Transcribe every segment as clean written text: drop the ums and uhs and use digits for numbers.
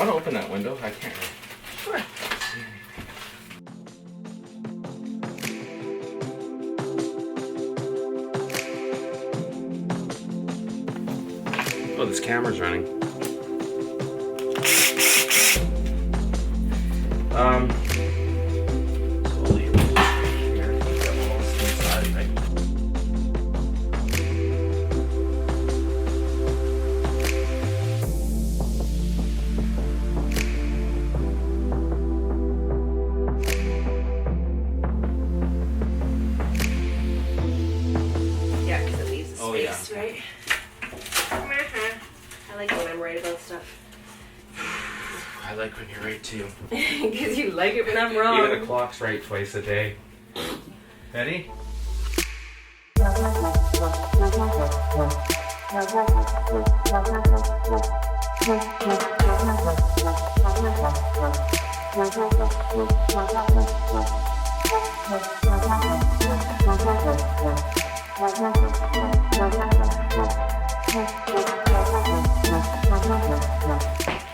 want to open that window. I can't. Sure. Oh, this camera's running. Slowly here. Got walls inside, right? Yeah, because it leaves the Oh, space, yeah. right? I like when I'm right about stuff. I like when you're right too. Because you like it when I'm wrong. Even the clock's right twice a day. Ready?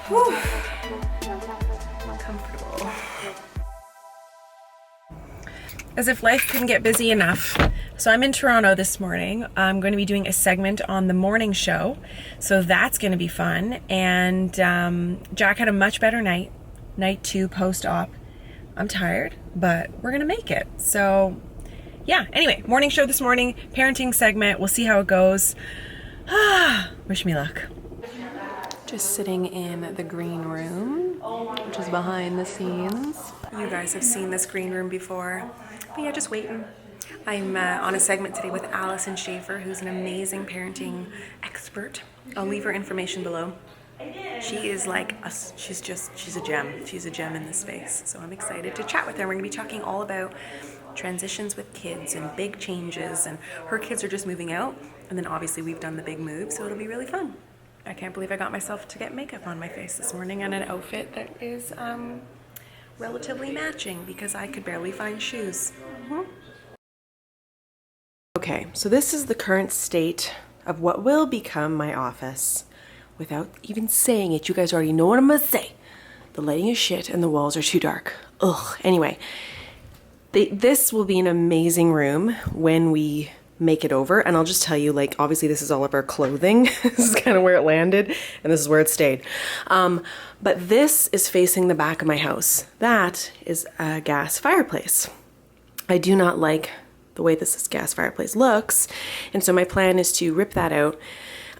Whew. Comfortable. As if life couldn't get busy enough. So I'm in Toronto this morning. I'm going to be doing a segment on the morning show. So that's going to be fun. And Jack had a much better night. Night 2 post-op. I'm tired, but we're going to make it. So yeah, anyway, morning show this morning, parenting segment. We'll see how it goes. Wish me luck. Just sitting in the green room, which is behind the scenes. You guys have seen this green room before, but yeah, just waiting. I'm on a segment today with Allison Schaefer, who's an amazing parenting expert. I'll leave her information below. She is like, she's a gem. She's a gem in this space. So I'm excited to chat with her. We're gonna be talking all about transitions with kids and big changes, and her kids are just moving out. And then obviously we've done the big move, so it'll be really fun. I can't believe I got myself to get makeup on my face this morning and an outfit that is relatively matching because I could barely find shoes. Okay, so this is the current state of what will become my office. Without even saying it, you guys already know what I'm gonna say. The lighting is shit and the walls are too dark. Ugh, anyway. This will be an amazing room when we make it over, and I'll just tell you, like, obviously this is all of our clothing. This is kind of where it landed and this is where it stayed, but this is facing the back of my house. That is a gas fireplace. I do not like the way this gas fireplace looks, and so my plan is to rip that out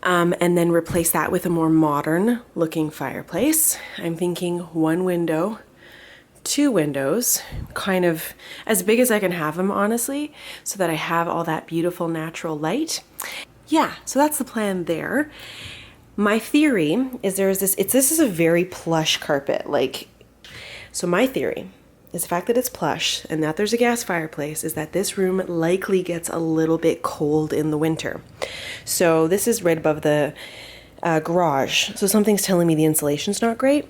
and then replace that with a more modern looking fireplace. I'm thinking 1 window, 2 windows, kind of as big as I can have them, honestly, so that I have all that beautiful natural light. Yeah, so that's the plan there. My theory is this is a very plush carpet. Like, so my theory is the fact that it's plush and that there's a gas fireplace is that this room likely gets a little bit cold in the winter. So this is right above the garage. So something's telling me the insulation's not great.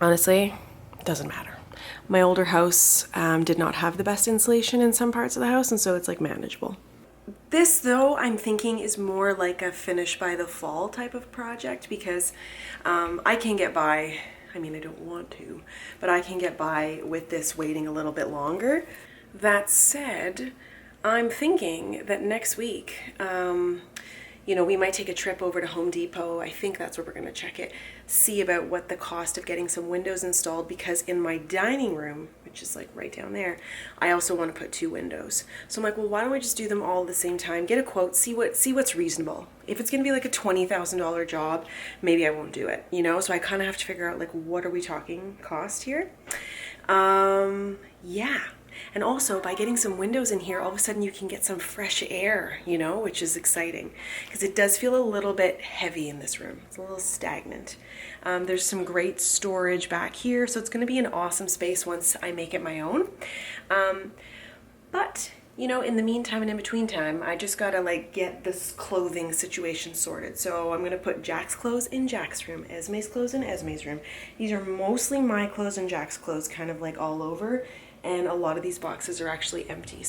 Honestly, it doesn't matter. My older house did not have the best insulation in some parts of the house, and so it's like manageable. This, though, I'm thinking is more like a finish by the fall type of project because I can get by, I mean, I don't want to, but I can get by with this waiting a little bit longer. That said, I'm thinking that next week, you know, we might take a trip over to Home Depot. I think that's where we're gonna check it, see about what the cost of getting some windows installed, because in my dining room, which is like right down there, I also want to put 2 windows. So I'm like, well, why don't we just do them all at the same time, get a quote, see what's reasonable. If it's gonna be like a $20,000 job, maybe I won't do it, you know? So I kind of have to figure out, like, what are we talking cost here? Yeah. And also, by getting some windows in here, all of a sudden you can get some fresh air, you know, which is exciting. Because it does feel a little bit heavy in this room. It's a little stagnant. There's some great storage back here, so it's going to be an awesome space once I make it my own. But, you know, in the meantime and in between time, I just gotta, like, get this clothing situation sorted. So I'm going to put Jack's clothes in Jack's room, Esme's clothes in Esme's room. These are mostly my clothes and Jack's clothes, kind of like all over. And a lot of these boxes are actually empty.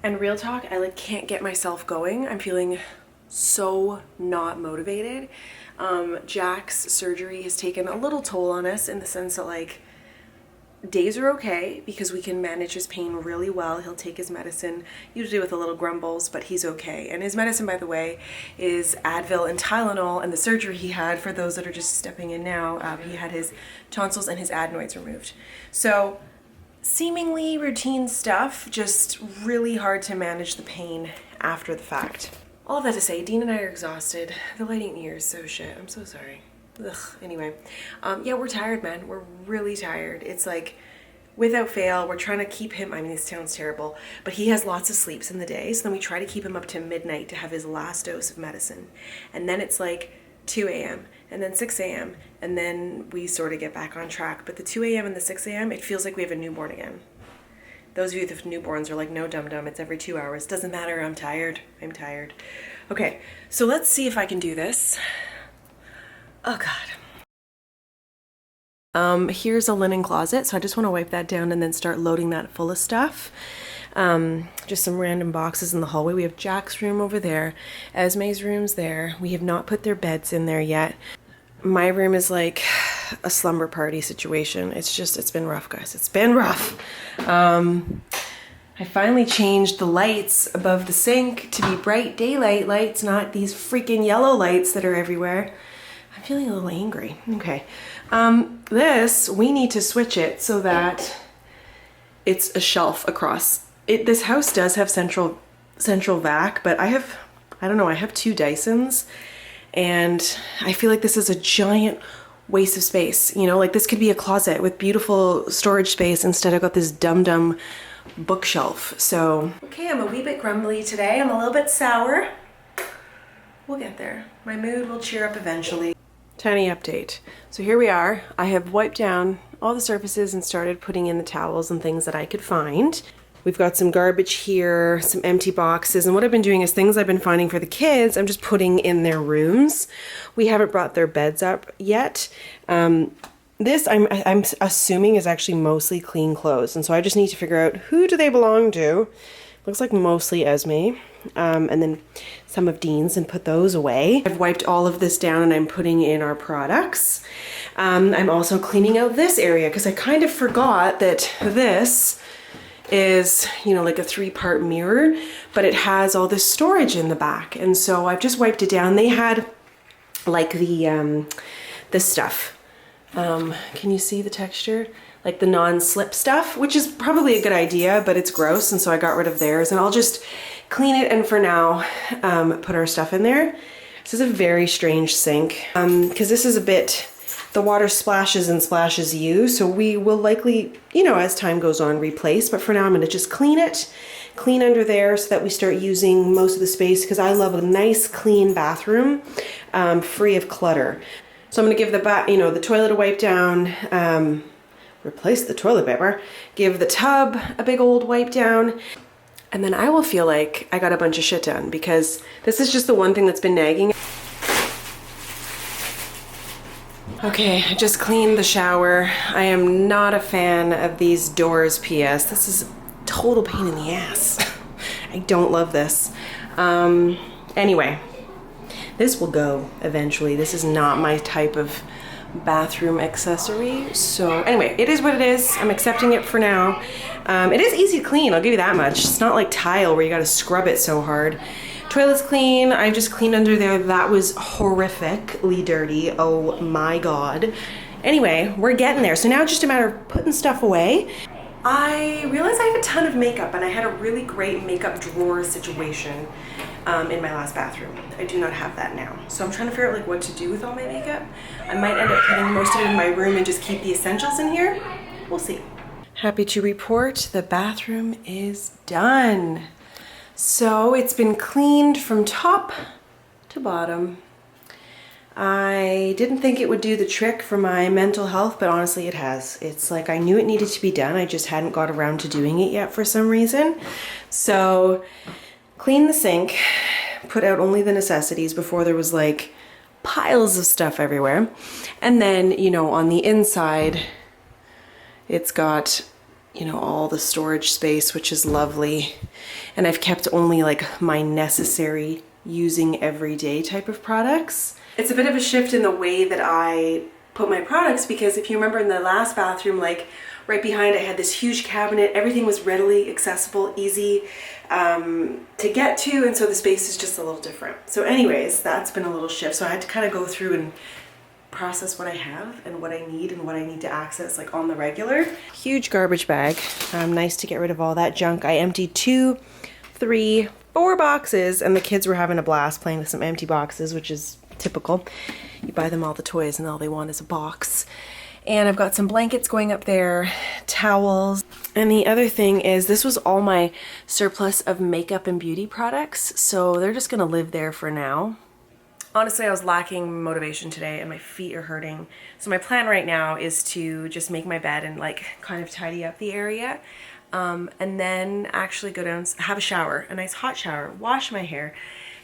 And real talk, I like can't get myself going. I'm feeling so not motivated. Jack's surgery has taken a little toll on us in the sense that like days are okay because we can manage his pain really well. He'll take his medicine, usually with a little grumbles, but he's okay. And his medicine, by the way, is Advil and Tylenol. And the surgery he had, for those that are just stepping in now, he had his tonsils and his adenoids removed. So seemingly routine stuff, just really hard to manage the pain after the fact. All of that to say, Dean and I are exhausted. The lighting in here is so shit. I'm so sorry. Ugh. Anyway, yeah, we're tired, man. We're really tired. It's like, without fail, we're trying to keep him, I mean, this sounds terrible, but he has lots of sleeps in the day, so then we try to keep him up to midnight to have his last dose of medicine. And then it's like 2 a.m. and then 6 a.m. and then we sort of get back on track. But the 2 a.m. and the 6 a.m., it feels like we have a newborn again. Those of you with newborns are like, no, dum-dum, it's every 2 hours. Doesn't matter, I'm tired. I'm tired. Okay, so let's see if I can do this. Oh God. Here's a linen closet, so I just want to wipe that down and then start loading that full of stuff. Just some random boxes in the hallway. We have Jack's room over there. Esme's room's there. We have not put their beds in there yet. My room is like a slumber party situation. It's been rough, guys. It's been rough. I finally changed the lights above the sink to be bright daylight lights, not these freaking yellow lights that are everywhere. I'm feeling a little angry. Okay. This, we need to switch it so that it's a shelf across. This house does have central vac, but I have 2 Dysons, and I feel like this is a giant waste of space. You know, like this could be a closet with beautiful storage space instead I've got this dum-dum bookshelf. So, okay, I'm a wee bit grumbly today. I'm a little bit sour. We'll get there. My mood will cheer up eventually. Tiny update. So here we are. I have wiped down all the surfaces and started putting in the towels and things that I could find. We've got some garbage here, some empty boxes, and what I've been doing is things I've been finding for the kids, I'm just putting in their rooms. We haven't brought their beds up yet. This I'm assuming is actually mostly clean clothes, and so I just need to figure out who do they belong to. Looks like mostly Esme, and then some of Dean's, and put those away. I've wiped all of this down and I'm putting in our products. I'm also cleaning out this area because I kind of forgot that this is, you know, like a 3-part mirror, but it has all this storage in the back. And so I've just wiped it down. They had like this stuff. Can you see the texture? Like the non-slip stuff, which is probably a good idea, but it's gross, and so I got rid of theirs, and I'll just clean it and for now put our stuff in there. This is a very strange sink because this is a bit, the water splashes and splashes you, so we will likely, you know, as time goes on, replace, but for now I'm going to just clean under there so that we start using most of the space, because I love a nice clean bathroom free of clutter. So I'm going to give the toilet a wipe down, replace the toilet paper, give the tub a big old wipe down, and then I will feel like I got a bunch of shit done, because this is just the one thing that's been nagging. Okay, I just cleaned the shower. I am not a fan of these doors, PS. This is a total pain in the ass. I don't love this. Anyway, this will go eventually. This is not my type of bathroom accessory. So anyway, it is what it is. I'm accepting it for now. It is easy to clean, I'll give you that much. It's not like tile where you gotta scrub it so hard. Toilet's clean. I just cleaned under there. That was horrifically dirty. Oh my God. Anyway, we're getting there. So now it's just a matter of putting stuff away. I realized I have a ton of makeup, and I had a really great makeup drawer situation in my last bathroom. I do not have that now. So I'm trying to figure out like what to do with all my makeup. I might end up putting most of it in my room and just keep the essentials in here. We'll see. Happy to report the bathroom is done. So it's been cleaned from top to bottom. I didn't think it would do the trick for my mental health, but honestly it has. It's like I knew it needed to be done. I just hadn't got around to doing it yet for some reason. So clean the sink, put out only the necessities before there was like piles of stuff everywhere. And then, you know, on the inside, it's got, you know, all the storage space, which is lovely. And I've kept only like my necessary using everyday type of products. It's a bit of a shift in the way that I put my products, because if you remember in the last bathroom, like right behind, I had this huge cabinet. Everything was readily accessible, easy to get to, and so the space is just a little different. So anyways, that's been a little shift. So I had to kind of go through and process what I have and what I need and what I need to access like on the regular. Huge garbage bag. Nice to get rid of all that junk. I emptied 2, 3, 4 boxes, and the kids were having a blast playing with some empty boxes, which is typical. You buy them all the toys and all they want is a box. And I've got some blankets going up there, towels. And the other thing is, this was all my surplus of makeup and beauty products, so they're just gonna live there for now. Honestly, I was lacking motivation today and my feet are hurting. So my plan right now is to just make my bed and like kind of tidy up the area. And then actually go down, have a shower, a nice hot shower, wash my hair,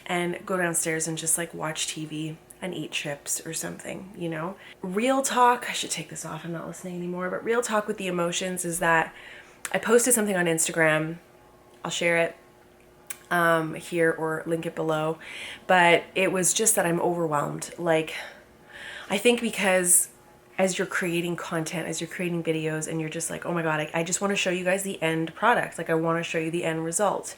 and go downstairs and just like watch TV and eat chips or something, you know? Real talk, I should take this off, I'm not listening anymore, but real talk with the emotions is that I posted something on Instagram. I'll share it here or link it below, but it was just that I'm overwhelmed. Like, I think because as you're creating content, as you're creating videos, and you're just like, oh my God, I just want to show you guys the end product. Like, I want to show you the end result.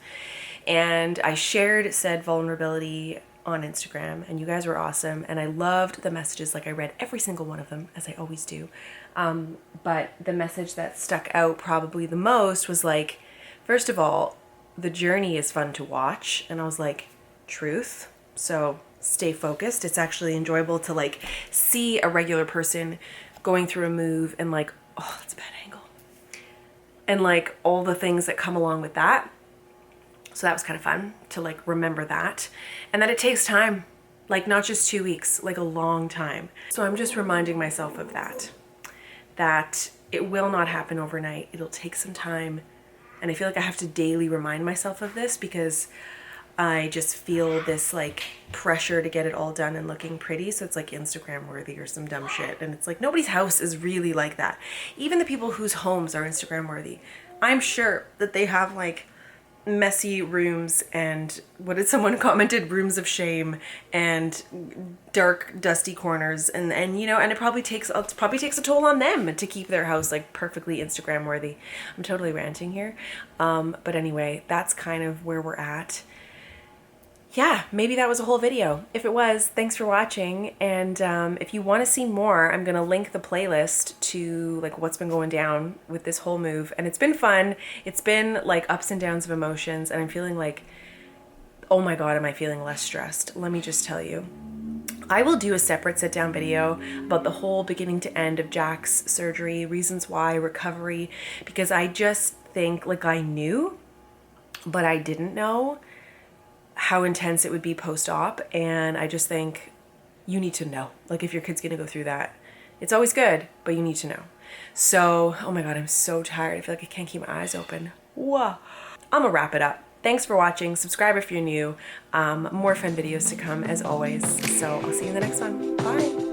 And I shared said vulnerability on Instagram, and you guys were awesome. And I loved the messages. Like, I read every single one of them, as I always do. But the message that stuck out probably the most was like, first of all, the journey is fun to watch. And I was like, truth. So stay focused. It's actually enjoyable to like see a regular person going through a move and like, oh, that's a bad angle. And like all the things that come along with that. So that was kind of fun to like remember that. And that it takes time, like not just 2 weeks, like a long time. So I'm just reminding myself of that it will not happen overnight. It'll take some time. And I feel like I have to daily remind myself of this, because I just feel this like pressure to get it all done and looking pretty. So it's like Instagram worthy or some dumb shit. And it's like nobody's house is really like that. Even the people whose homes are Instagram worthy, I'm sure that they have like messy rooms and what did someone commented, rooms of shame and dark dusty corners, and you know, and it probably takes a toll on them to keep their house like perfectly Instagram worthy. I'm totally ranting here, but anyway, that's kind of where we're at. Yeah, maybe that was a whole video. If it was, thanks for watching. And if you want to see more, I'm going to link the playlist to like what's been going down with this whole move. And it's been fun. It's been like ups and downs of emotions. And I'm feeling like, oh my God, am I feeling less stressed? Let me just tell you. I will do a separate sit down video about the whole beginning to end of Jack's surgery, reasons why, recovery, because I just think like I knew, but I didn't know how intense it would be post-op. And I just think you need to know, like if your kid's gonna go through that, it's always good, but you need to know. So, oh my God, I'm so tired. I feel like I can't keep my eyes open. Whoa. I'm gonna wrap it up. Thanks for watching. Subscribe if you're new. More fun videos to come as always. So I'll see you in the next one. Bye.